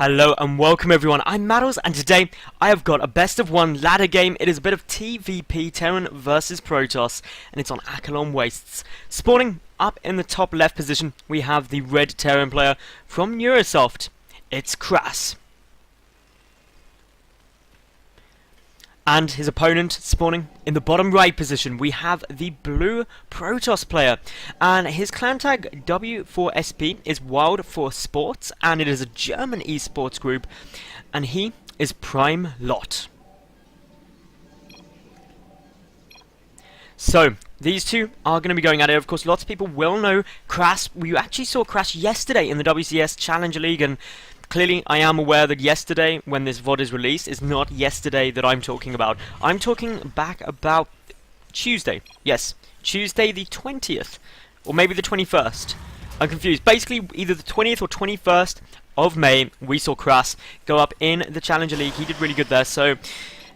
Hello and welcome everyone, I'm Madals and today I have got a best of one ladder game. It is a bit of TvP, Terran versus PrimeLoT, and it's on Escalating Wastes. Spawning up in the top left position, we have the red Terran player from Neurosoft. It's KrasS. And his opponent spawning in the bottom right position, we have the blue PrimeLoT player. And his clan tag W4SP is Wild for Sports, and it is a German esports group. And he is PrimeLoT. So, these two are going to be going at it. Of course, lots of people will know KrasS. We actually saw KrasS yesterday in the WCS Challenger League, and clearly, I am aware that yesterday, when this VOD is released, is not yesterday that I'm talking about. I'm talking back about Tuesday. Yes, Tuesday the 20th. Or maybe the 21st. I'm confused. Basically, either the 20th or 21st of May, we saw KrasS go up in the Challenger League. He did really good there, so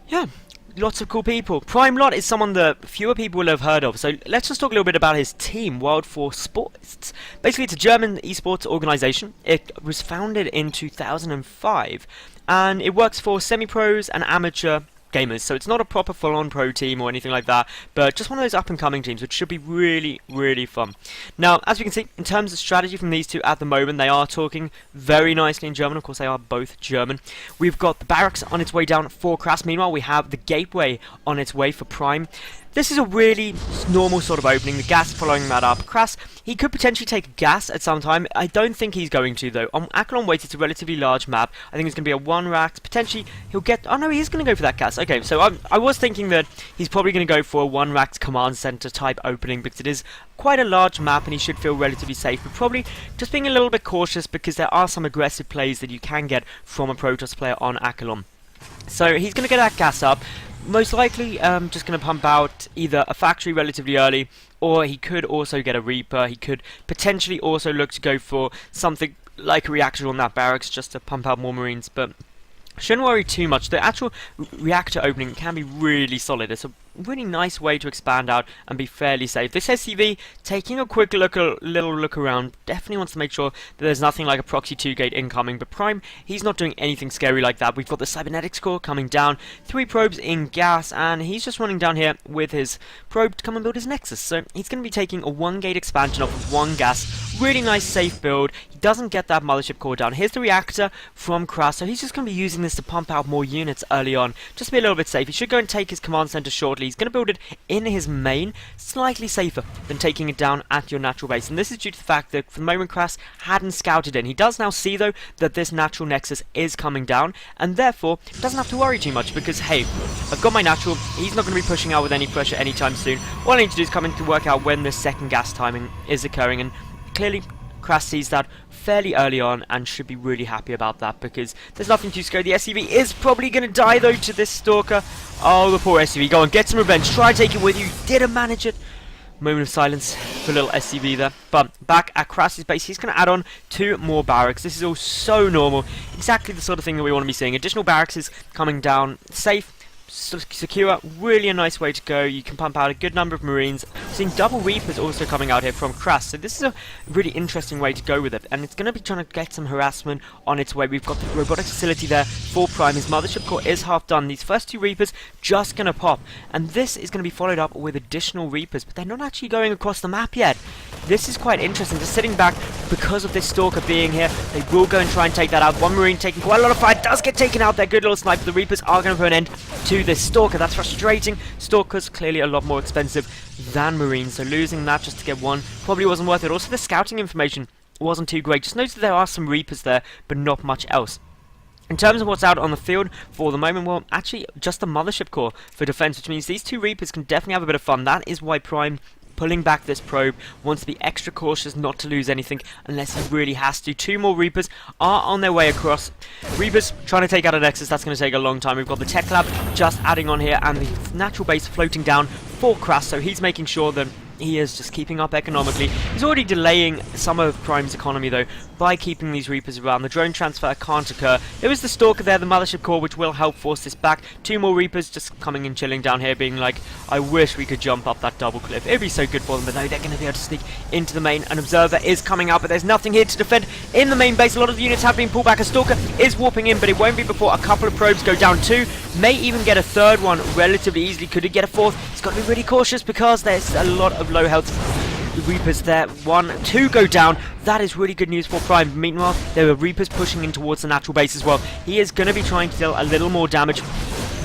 yeah. Lots of cool people. PrimeLoT is someone that fewer people will have heard of, so let's just talk a little bit about his team, Wild for Sports. Basically, it's a German esports organization. It was founded in 2005, and it works for semi-pros and amateur gamers, so it's not a proper full-on pro team or anything like that, but just one of those up-and-coming teams, which should be really, really fun. Now, as we can see, in terms of strategy from these two at the moment, they are talking very nicely in German. Of course, they are both German. We've got the barracks on its way down for KrasS. Meanwhile, we have the gateway on its way for Prime. This is a really normal sort of opening, the gas following that up. KrasS, he could potentially take gas at some time. I don't think he's going to, though. On Escalating Wastes, it's a relatively large map. I think it's going to be a one rack. Potentially, he'll get... Oh, no, he is going to go for that gas. Okay, so I was thinking that he's probably going to go for a one rack command center type opening, because it is quite a large map and he should feel relatively safe, but probably just being a little bit cautious because there are some aggressive plays that you can get from a PrimeLoT player on Escalating. So he's going to get that gas up. Most likely just going to pump out either a factory relatively early, or he could also get a Reaper. He could potentially also look to go for something like a reactor on that barracks just to pump out more Marines, but shouldn't worry too much. The actual reactor opening can be really solid. It's a really nice way to expand out and be fairly safe. This SCV, taking a quick look, a little look around, definitely wants to make sure that there's nothing like a proxy 2-gate incoming, but Prime, he's not doing anything scary like that. We've got the cybernetics core coming down, 3 probes in gas, and he's just running down here with his probe to come and build his Nexus. So he's going to be taking a 1-gate expansion off of 1 gas. Really nice safe build. He doesn't get that mothership core down. Here's the reactor from KrasS, so he's just going to be using this to pump out more units early on, just to be a little bit safe. He should go and take his command center shortly. He's going to build it in his main, slightly safer than taking it down at your natural base, and this is due to the fact that for the moment KrasS hadn't scouted in. He does now see though that this natural nexus is coming down, and therefore doesn't have to worry too much because hey, I've got my natural, he's not going to be pushing out with any pressure anytime soon. All I need to do is come in to work out when the second gas timing is occurring, and clearly KrasS sees that fairly early on and should be really happy about that because there's nothing too scary. The SCV is probably going to die though to this Stalker. Oh, the poor SCV. Go on, get some revenge. Try to take it with you. Didn't manage it. Moment of silence for little SCV there. But back at KrasS's base, he's going to add on 2 more barracks. This is all so normal. Exactly the sort of thing that we want to be seeing. Additional barracks is coming down. Safe. Secure, really a nice way to go. You can pump out a good number of Marines. Seeing double Reapers also coming out here from KrasS, so this is a really interesting way to go with it, and it's going to be trying to get some harassment on its way. We've got the robotics facility there for Prime. His mothership core is half done. These first 2 Reapers just going to pop, and this is going to be followed up with additional Reapers, but they're not actually going across the map yet. This is quite interesting, just sitting back because of this Stalker being here. They will go and try and take that out. 1 Marine taking quite a lot of fire, does get taken out there. Good little sniper. The Reapers are going to put an end to this Stalker. That's frustrating. Stalker's clearly a lot more expensive than Marines, so losing that just to get 1 probably wasn't worth it. Also, the scouting information wasn't too great. Just notice that there are some Reapers there, but not much else. In terms of what's out on the field for the moment, well, actually just the mothership core for defense, which means these 2 Reapers can definitely have a bit of fun. That is why Prime, pulling back this probe, wants to be extra cautious not to lose anything unless he really has to. 2 more Reapers are on their way across. Reapers trying to take out a Nexus, that's going to take a long time. We've got the Tech Lab just adding on here and the natural base floating down for KrasS, so he's making sure that he is just keeping up economically. He's already delaying some of Prime's economy though by keeping these Reapers around. The drone transfer can't occur. There is the Stalker there, the Mothership Core, which will help force this back. 2 more Reapers just coming and chilling down here, being like, I wish we could jump up that double cliff. It'd be so good for them, but no, they're going to be able to sneak into the main. An Observer is coming out, but there's nothing here to defend in the main base. A lot of the units have been pulled back. A Stalker is warping in, but it won't be before a couple of probes go down. 2 may even get a third one relatively easily. Could he get a fourth? He's got to be really cautious because there's a lot of low health Reapers there. 1, 2 go down. That is really good news for Prime. Meanwhile, there are Reapers pushing in towards the natural base as well. He is going to be trying to deal a little more damage.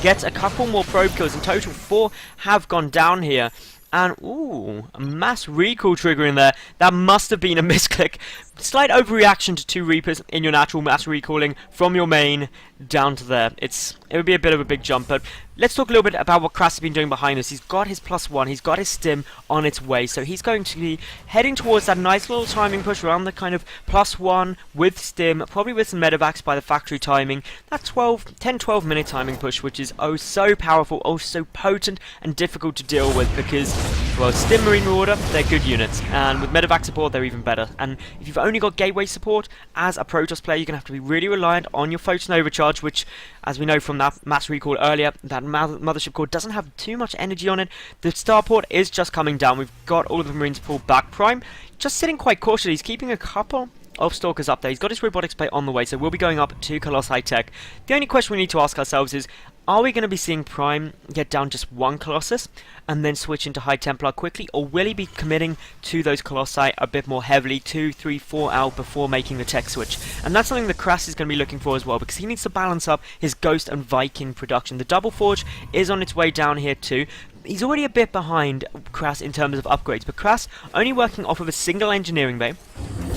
Gets a couple more probe kills. In total, 4 have gone down here. And, ooh, a mass recall trigger in there. That must have been a misclick. Slight overreaction to 2 Reapers in your natural mass recalling from your main down to there. It would be a bit of a big jump, but let's talk a little bit about what KrasS has been doing behind us. He's got his +1, he's got his stim on its way, so he's going to be heading towards that nice little timing push around the kind of +1 with stim, probably with some medevacs by the factory timing. That 10-12 minute timing push, which is oh so powerful, oh so potent and difficult to deal with because, well, stim Marine Marauder, they're good units, and with medevac support, they're even better. And if you've only got gateway support as a Protoss player, you're going to have to be really reliant on your Photon Overcharge, which, as we know from that mass recall earlier, that Mothership Core doesn't have too much energy on it. The starport is just coming down. We've got all of the Marines pulled back. Prime just sitting quite cautiously. He's keeping a couple of Stalkers up there. He's got his robotics plate on the way, so we'll be going up to KrasS High Tech. The only question we need to ask ourselves is, are we going to be seeing Prime get down just 1 Colossus and then switch into High Templar quickly, or will he be committing to those Colossi a bit more heavily, 2, 3, 4 out before making the tech switch? And that's something that KrasS is going to be looking for as well, because he needs to balance up his Ghost and Viking production. The Double Forge is on its way down here too. He's already a bit behind KrasS in terms of upgrades, but KrasS only working off of a single engineering bay.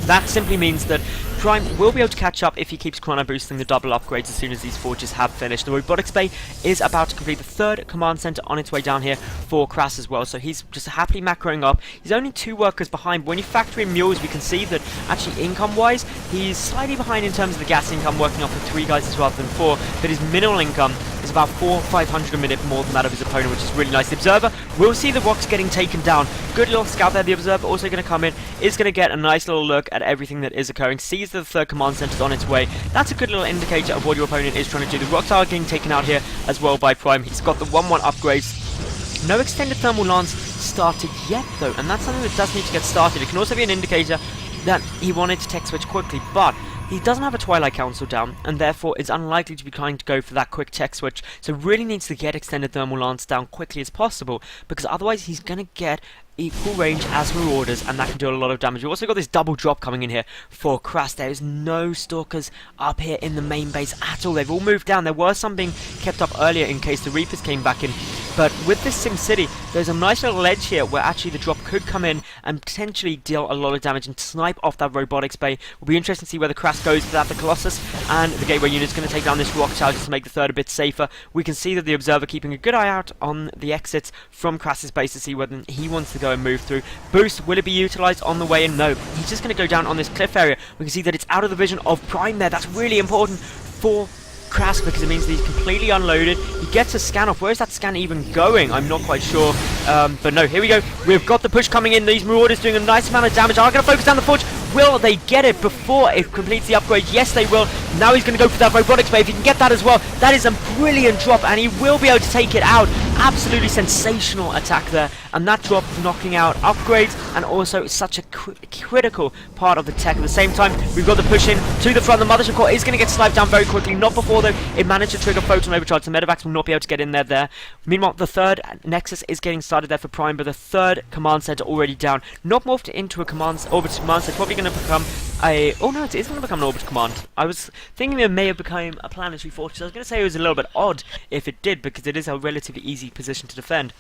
That simply means that Prime will be able to catch up if he keeps chrono boosting the double upgrades as soon as these forges have finished. The robotics bay is about to complete the 3rd command center on its way down here for KrasS as well, so he's just happily macroing up. He's only 2 workers behind. When you factor in mules, we can see that actually income-wise, he's slightly behind in terms of the gas income, working off with 3 guys rather than 4, but his minimal income is about 400-500 a minute more than that of his opponent, which is really nice. The Observer will see the rocks getting taken down. Good little scout there. The Observer also going to come in, is going to get a nice little look at everything that is occurring, sees that the 3rd command center is on its way. That's a good little indicator of what your opponent is trying to do. The rocks are getting taken out here as well by Prime. He's got the 1-1 upgrades. No extended thermal lance started yet though, and that's something that does need to get started. It can also be an indicator that he wanted to tech switch quickly, but he doesn't have a Twilight Council down, and therefore is unlikely to be trying to go for that quick tech switch, so really needs to get extended thermal lance down quickly as possible, because otherwise he's going to get equal range as Marauders, and that can do a lot of damage. We've also got this double drop coming in here for KrasS. There is no Stalkers up here in the main base at all. They've all moved down. There were some being kept up earlier in case the Reapers came back in, but with this Sim City, there's a nice little ledge here where actually the drop could come in and potentially deal a lot of damage and snipe off that robotics bay. Will be interesting to see whether KrasS goes for that. The Colossus and the Gateway unit's going to take down this rock tower just to make the 3rd a bit safer. We can see that the Observer keeping a good eye out on the exits from KrasS's base to see whether he wants to go and move through. Boost, will it be utilised on the way in? No, he's just going to go down on this cliff area. We can see that it's out of the vision of Prime there. That's really important for KrasS because it means that he's completely unloaded. He gets a scan off. Where is that scan even going? I'm not quite sure. But no, here we go. We've got the push coming in. These Marauders doing a nice amount of damage. Are going to focus down the forge. Will they get it before it completes the upgrade? Yes, they will. Now he's going to go for that robotics bay. If he can get that as well, that is a brilliant drop, and he will be able to take it out. Absolutely sensational attack there. And that drop knocking out upgrades and also such a critical part of the tech. At the same time, we've got the push in to the front. The Mothership Core is going to get sniped down very quickly. Not before, though, it managed to trigger Photon Overcharge. The medevacs will not be able to get in there. Meanwhile, the 3rd Nexus is getting started there for Prime, but the 3rd command center already down. Not morphed into a orbit command center. Probably going to become a... Oh, no, it is going to become an orbit command. I was thinking it may have become a planetary fortress. I was going to say it was a little bit odd if it did, because it is a relatively easy position to defend.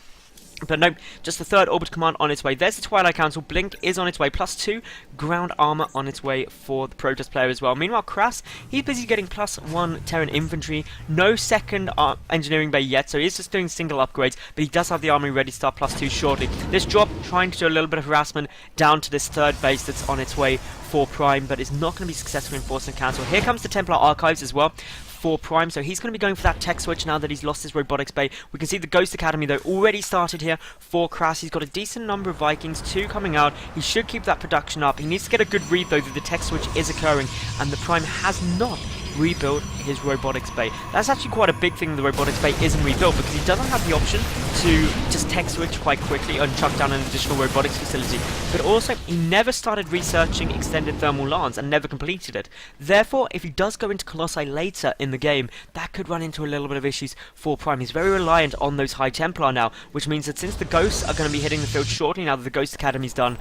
But no, just the 3rd orbit command on its way. There's the Twilight Council. Blink is on its way. +2 ground armor on its way for the Protoss player as well. Meanwhile, KrasS, he's busy getting +1 Terran infantry. No 2nd engineering bay yet, so he's just doing single upgrades. But he does have the armory ready to start +2 shortly. This drop trying to do a little bit of harassment down to this 3rd base that's on its way for Prime, but is not going to be successful in forcing cancel. Here comes the Templar Archives as well. for Prime, so he's going to be going for that tech switch now that he's lost his Robotics Bay. We can see the Ghost Academy, though, already started here for KrasS. He's got a decent number of Vikings, 2 coming out. He should keep that production up. He needs to get a good read, though, that the tech switch is occurring, and the Prime has not rebuilt his Robotics Bay. That's actually quite a big thing, the Robotics Bay isn't rebuilt, because he doesn't have the option to just tech switch quite quickly and chuck down an additional robotics facility. But also, he never started researching extended thermal lance and never completed it. Therefore, if he does go into Colossi later in the game, that could run into a little bit of issues for Prime. He's very reliant on those High Templar now, which means that since the Ghosts are going to be hitting the field shortly now that the Ghost Academy's done,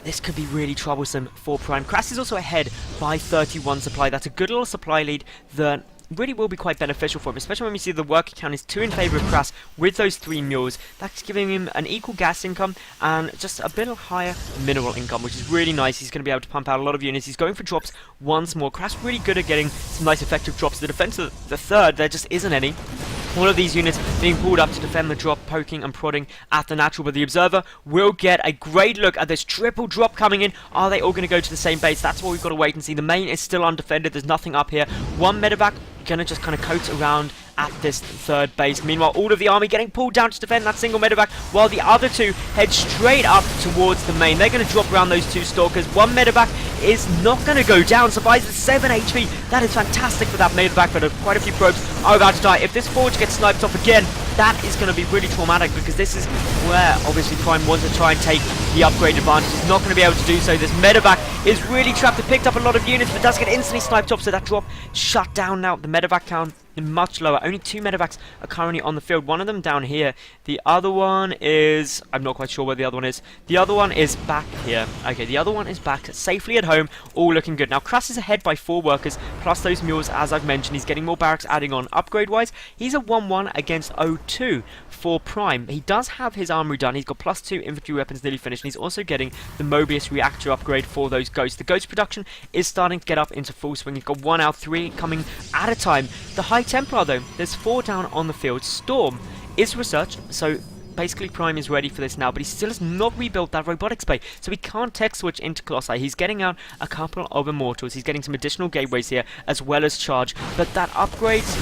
this could be really troublesome for Prime. KrasS is also ahead by 31 supply. That's a good little supply lead that really will be quite beneficial for him, especially when we see the worker count is 2 in favour of KrasS with those 3 mules. That's giving him an equal gas income and just a bit higher mineral income, which is really nice. He's going to be able to pump out a lot of units. He's going for drops once more. KrasS really good at getting some nice effective drops. The defense of the third, there just isn't any. All of these units being pulled up to defend the drop, poking and prodding at the natural, but the Observer will get a great look at this triple drop coming in. Are they all going to go to the same base? That's what we've got to wait and see. The main is still undefended. There's nothing up here. One medevac going to just kind of coat around at this third base. Meanwhile, all of the army getting pulled down to defend that single medevac, while the other 2 head straight up towards the main. They're going to drop around those 2 stalkers. One medevac is not going to go down. Survives with 7 HP. That is fantastic for that medevac, but quite a few probes are about to die. If this forge gets sniped off again, that is going to be really traumatic, because this is where obviously Prime wants to try and take the upgrade advantage. He's not going to be able to do so. This medevac is really trapped. It picked up a lot of units, but does get instantly sniped off, so that drop shut down now. The medevac count much lower. Only 2 medevacs are currently on the field. One of them down here. The other one is... I'm not quite sure where the other one is. The other one is back here. Okay, the other one is back safely at home. All looking good. Now, KrasS is ahead by 4 workers, plus those mules, as I've mentioned. He's getting more barracks adding on. Upgrade-wise, he's a 1-1 against 0-2 for Prime. He does have his armory done. He's got +2 infantry weapons nearly finished, and he's also getting the Mobius reactor upgrade for those Ghosts. The Ghost production is starting to get up into full swing. He's got 1 out 3 coming at a time. The High Templar, though, there's 4 down on the field. Storm is researched, so basically Prime is ready for this now, but he still has not rebuilt that Robotics Bay, so he can't tech switch into Colossi. He's getting out a couple of Immortals. He's getting some additional gateways here, as well as charge, but that upgrades...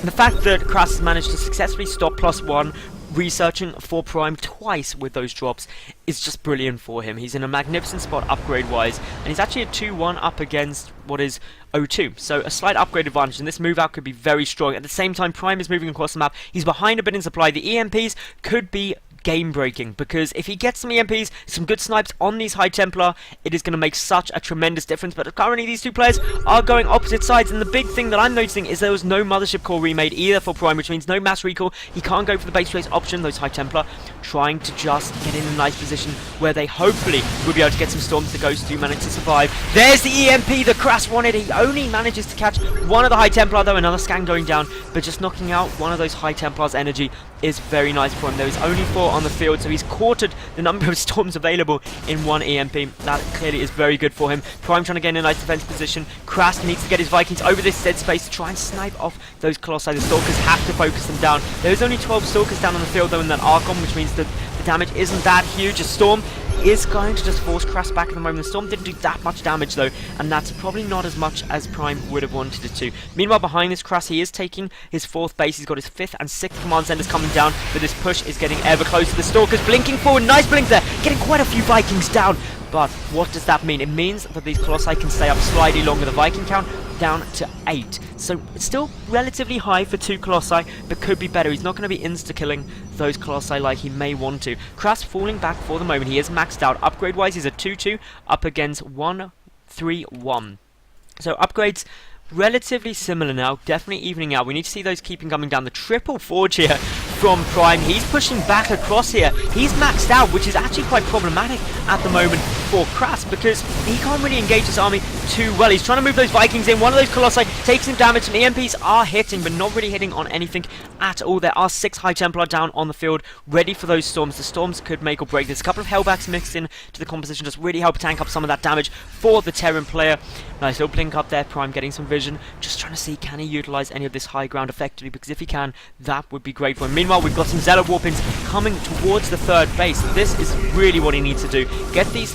The fact that KrasS has managed to successfully stop +1 researching for Prime twice with those drops is just brilliant for him. He's in a magnificent spot upgrade-wise, and he's actually a 2-1 up against what is 0-2, so a slight upgrade advantage, and this move out could be very strong. At the same time, Prime is moving across the map. He's behind a bit in supply. The EMPs could be game-breaking, because if he gets some EMPs, some good snipes on these High Templar, it is going to make such a tremendous difference. But currently these 2 players are going opposite sides, and the big thing that I'm noticing is there was no Mothership Core remade either for Prime, which means no mass recall. He can't go for the base race option. Those High Templar trying to just get in a nice position where they hopefully will be able to get some storms. The Ghosts do manage to survive. There's the EMP that KrasS wanted. He only manages to catch one of the High Templar, though. Another scan going down, but just knocking out one of those High Templar's energy is very nice for him. There is only 4 on the field, so he's quartered the number of storms available in 1 EMP. That clearly is very good for him. Prime trying to gain a nice defense position. KrasS needs to get his Vikings over this dead space to try and snipe off those Colossi. The Stalkers have to focus them down. There's only 12 Stalkers down on the field, though, in that Archon, which means that the damage isn't that huge. A Storm is going to just force KrasS back at the moment. The Storm didn't do that much damage, though, and that's probably not as much as Prime would have wanted it to. Meanwhile, behind this, KrasS, he is taking his 4th base. He's got his 5th and 6th command centers coming down, but this push is getting ever closer. The Stalkers blinking forward. Nice blink there, getting quite a few Vikings down. But what does that mean? It means that these Colossi can stay up slightly longer. The Viking count down to 8. So it's still relatively high for 2 Colossi, but could be better. He's not going to be insta-killing those Colossi like he may want to. KrasS falling back for the moment. He is maxed out. Upgrade-wise, he's a 2-2 up against 1-3-1. So upgrades relatively similar now, definitely evening out. We need to see those keeping coming down. The triple forge here from Prime. He's pushing back across here. He's maxed out, which is actually quite problematic at the moment for KrasS, because he can't really engage his army too well. He's trying to move those Vikings in. One of those Colossi takes some damage, and the EMPs are hitting, but not really hitting on anything at all. There are 6 High Templar down on the field, ready for those storms. The storms could make or break. There's a couple of Hellbacks mixed in to the composition, just really help tank up some of that damage for the Terran player. Nice little blink up there. Prime getting some vision, just trying to see, can he utilize any of this high ground effectively, because if he can, that would be great for him. Meanwhile, we've got some Zealot Warpins coming towards the 3rd base. This is really what he needs to do. Get these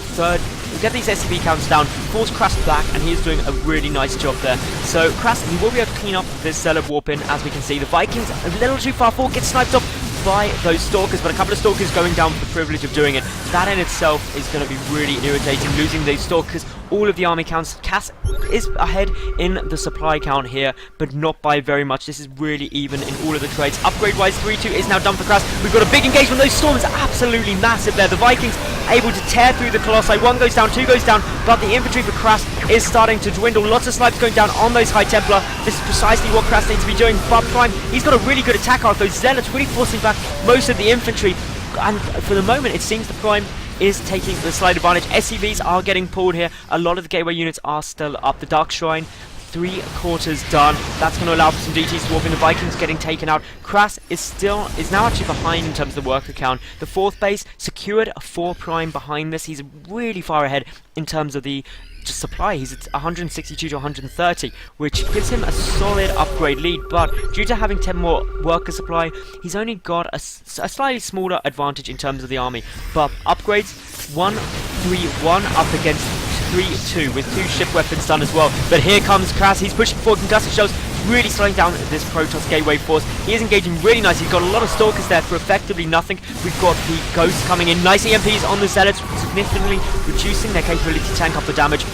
get these SCV counts down, force KrasS back, and he is doing a really nice job there. So KrasS, he will be able to clean up this Zealot warp in, as we can see. The Vikings a little too far forward, get sniped off by those Stalkers, but a couple of Stalkers going down for the privilege of doing it. That in itself is going to be really irritating, losing these Stalkers. All of the army counts. KrasS is ahead in the supply count here, but not by very much. This is really even in all of the trades. Upgrade-wise, 3-2 is now done for KrasS. We've got a big engagement. Those storms are absolutely massive there. The Vikings able to tear through the Colossi. 1 goes down, 2 goes down, but the infantry for KrasS is starting to dwindle. Lots of snipes going down on those High Templar. This is precisely what KrasS needs to be doing. But Prime, he's got a really good attack arc. Those Zealots really forcing back most of the infantry. And for the moment, it seems the Prime is taking the slight advantage. SCVs are getting pulled here. A lot of the gateway units are still up. The Dark Shrine, 3/4 done. That's going to allow for some DTs to warp in. The Vikings getting taken out. KrasS is now actually behind in terms of the worker count. The 4th base secured for Prime behind this. He's really far ahead in terms of the supply. He's at 162 to 130, which gives him a solid upgrade lead, but due to having 10 more worker supply, he's only got a slightly smaller advantage in terms of the army. But upgrades, 1-3-1 up against 3-2 with 2 ship weapons done as well. But here comes KrasS. He's pushing forward, concussive shells, really slowing down this Protoss gateway force. He is engaging really nice. He's got a lot of Stalkers there for effectively nothing. We've got the Ghosts coming in. Nice EMPs on the Zealots, significantly reducing their capability to tank up the damage.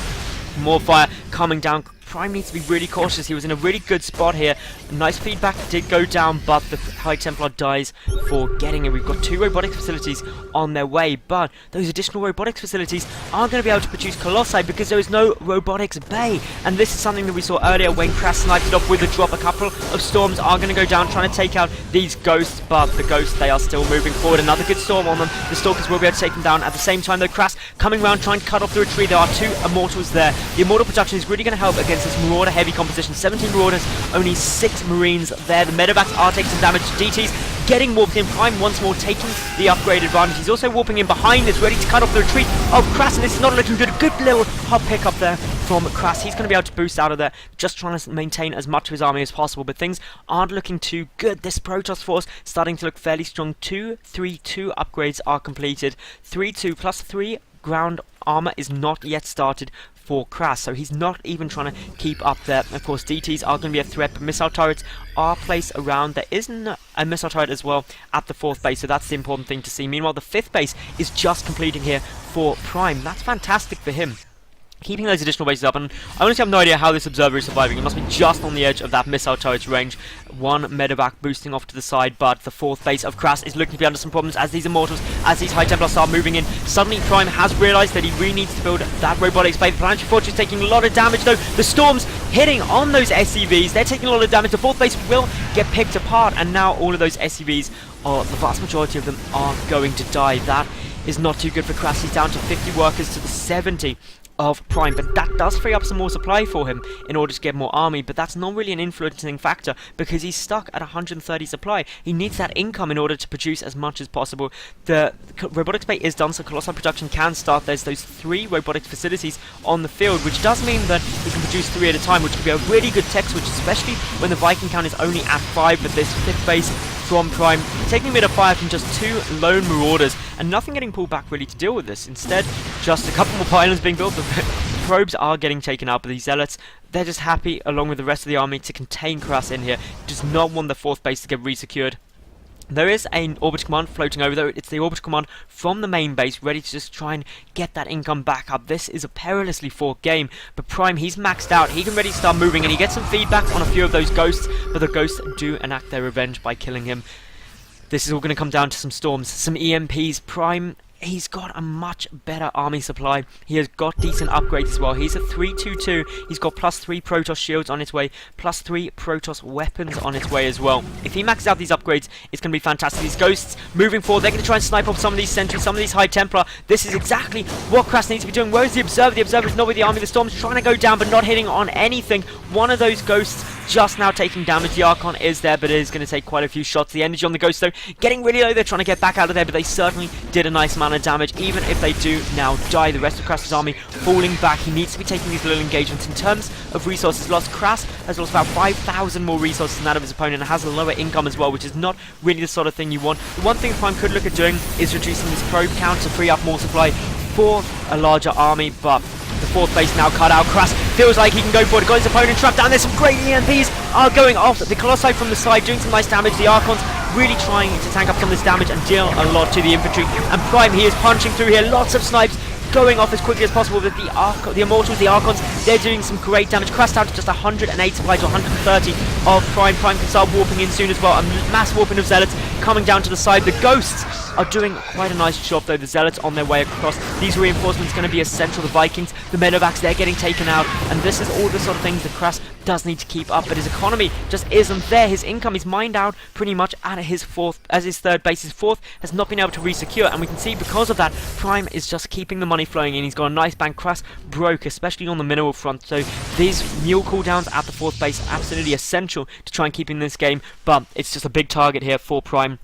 More fire coming down. Prime needs to be really cautious. He was in a really good spot here. Nice feedback did go down, but the High Templar dies for getting it. We've got 2 robotics facilities on their way, but those additional robotics facilities aren't going to be able to produce Colossi because there is no robotics bay. And this is something that we saw earlier when KrasS sniped it off with a drop. A couple of storms are going to go down trying to take out these Ghosts, but the Ghosts, they are still moving forward. Another good storm on them. The Stalkers will be able to take them down at the same time, though. KrasS coming around trying to cut off the retreat. There are 2 Immortals there. The Immortal production is really going to help against this Marauder heavy composition. 17 Marauders, only 6 Marines there. The Medevacs are taking some damage. DTs getting warped in. Prime once more taking the upgrade advantage. He's also warping in behind this, ready to cut off the retreat of KrasS, and this is not looking good. A good little hot pick up there from KrasS. He's going to be able to boost out of there, just trying to maintain as much of his army as possible, but things aren't looking too good. This Protoss force starting to look fairly strong. 2-3-2 upgrades are completed. 3-2 plus 3 ground armor is not yet started for KrasS, so he's not even trying to keep up there. Of course, DTs are going to be a threat, but missile turrets are placed around. There isn't a missile turret as well at the 4th base, so that's the important thing to see. Meanwhile, the 5th base is just completing here for Prime. That's fantastic for him, keeping those additional bases up, and I honestly have no idea how this observer is surviving. It must be just on the edge of that missile turret's range. 1 medevac boosting off to the side, but the 4th base of KrasS is looking to be under some problems as these Immortals, as these High Templars start moving in. Suddenly Prime has realised that he really needs to build that robotics bay. The Planetary Fortress taking a lot of damage though. The storms hitting on those SCVs, they're taking a lot of damage. The 4th base will get picked apart, and now all of those SCVs, or the vast majority of them, are going to die. That is not too good for KrasS. He's down to 50 workers to the 70 of Prime, but that does free up some more supply for him in order to get more army, but that's not really an influencing factor because he's stuck at 130 supply. He needs that income in order to produce as much as possible. The robotics bay is done, so Colossi production can start. There's those 3 robotics facilities on the field, which does mean that he can produce 3 at a time, which could be a really good tech switch, especially when the Viking count is only at 5, but this 5th base from Prime taking a bit of fire from just 2 lone Marauders, and nothing getting pulled back really to deal with this. Instead, just a couple more pylons being built. The probes are getting taken out, but these Zealots, they're just happy, along with the rest of the army, to contain KrasS in here. Does not want the 4th base to get resecured. There is an orbital command floating over there. It's the orbital command from the main base, ready to just try and get that income back up. This is a perilously fought game, but Prime, he's maxed out. He can ready to start moving, and he gets some feedback on a few of those Ghosts, but the Ghosts do enact their revenge by killing him. This is all going to come down to some storms, some EMPs. Prime, he's got a much better army supply. He has got decent upgrades as well. He's a 3-2-2. He's got +3 Protoss shields on its way, +3 Protoss weapons on its way as well. If he maxes out these upgrades, it's going to be fantastic. These Ghosts moving forward, they're going to try and snipe off some of these sentries, some of these High Templar. This is exactly what KrasS needs to be doing. Where is the Observer? The Observer is not with the army. The Storm's trying to go down, but not hitting on anything. One of those Ghosts just now taking damage. The Archon is there, but it is going to take quite a few shots. The energy on the Ghost, though, getting really low. They're trying to get back out of there, but they certainly did a nice amount of damage. Even if they do now die, the rest of KrasS' army falling back. He needs to be taking these little engagements. In terms of resources lost, KrasS has lost about 5,000 more resources than that of his opponent, and has a lower income as well, which is not really the sort of thing you want. The one thing Prime could look at doing is reducing this probe count to free up more supply for a larger army, but the 4th base now cut out. KrasS feels like he can go for it. Got his opponent trapped down. There's some great EMPs are going off. The Colossi from the side doing some nice damage. The Archons really trying to tank up some of this damage and deal a lot to the infantry. And Prime, he is punching through here. Lots of snipes going off as quickly as possible with the Immortals, the Archons. They're doing some great damage. KrasS down to just 108 supplied to 130 of Prime. Prime can start warping in soon as well. A mass warping of Zealots coming down to the side. The Ghosts are doing quite a nice job though. The Zealots on their way across. These reinforcements going to be essential. The Vikings, the Medevacs, they're getting taken out, and this is all the sort of things that KrasS does need to keep up, but his economy just isn't there. His income is mined out pretty much at his 3rd base. His 4th has not been able to resecure, and we can see because of that, Prime is just keeping the money flowing in. He's got a nice bank. KrasS broke, especially on the mineral front, so these mule cooldowns at the 4th base absolutely essential to try and keep in this game, but it's just a big target here for Prime.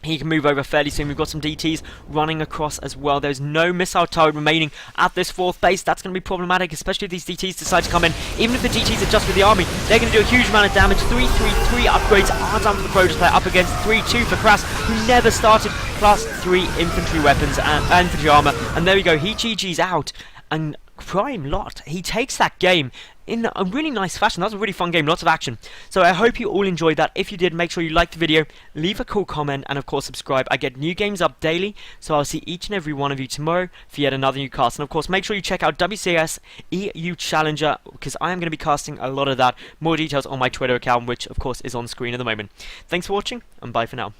He can move over fairly soon. We've got some DTs running across as well. There's no missile turret remaining at this 4th base. That's going to be problematic, especially if these DTs decide to come in. Even if the DTs are just with the army, they're going to do a huge amount of damage. 3-3-3 upgrades are done for the Protoss player up against 3-2 for KrasS, who never started, plus 3 infantry weapons and infantry armor. And there we go. He GG's out. And PrimeLoT, he takes that game in a really nice fashion. That was a really fun game, lots of action. So I hope you all enjoyed that. If you did, make sure you like the video, leave a cool comment, and of course subscribe. I get new games up daily, so I'll see each and every one of you tomorrow for yet another new cast. And of course, make sure you check out WCS EU Challenger, because I am going to be casting a lot of that. More details on my Twitter account, which of course is on screen at the moment. Thanks for watching, and bye for now.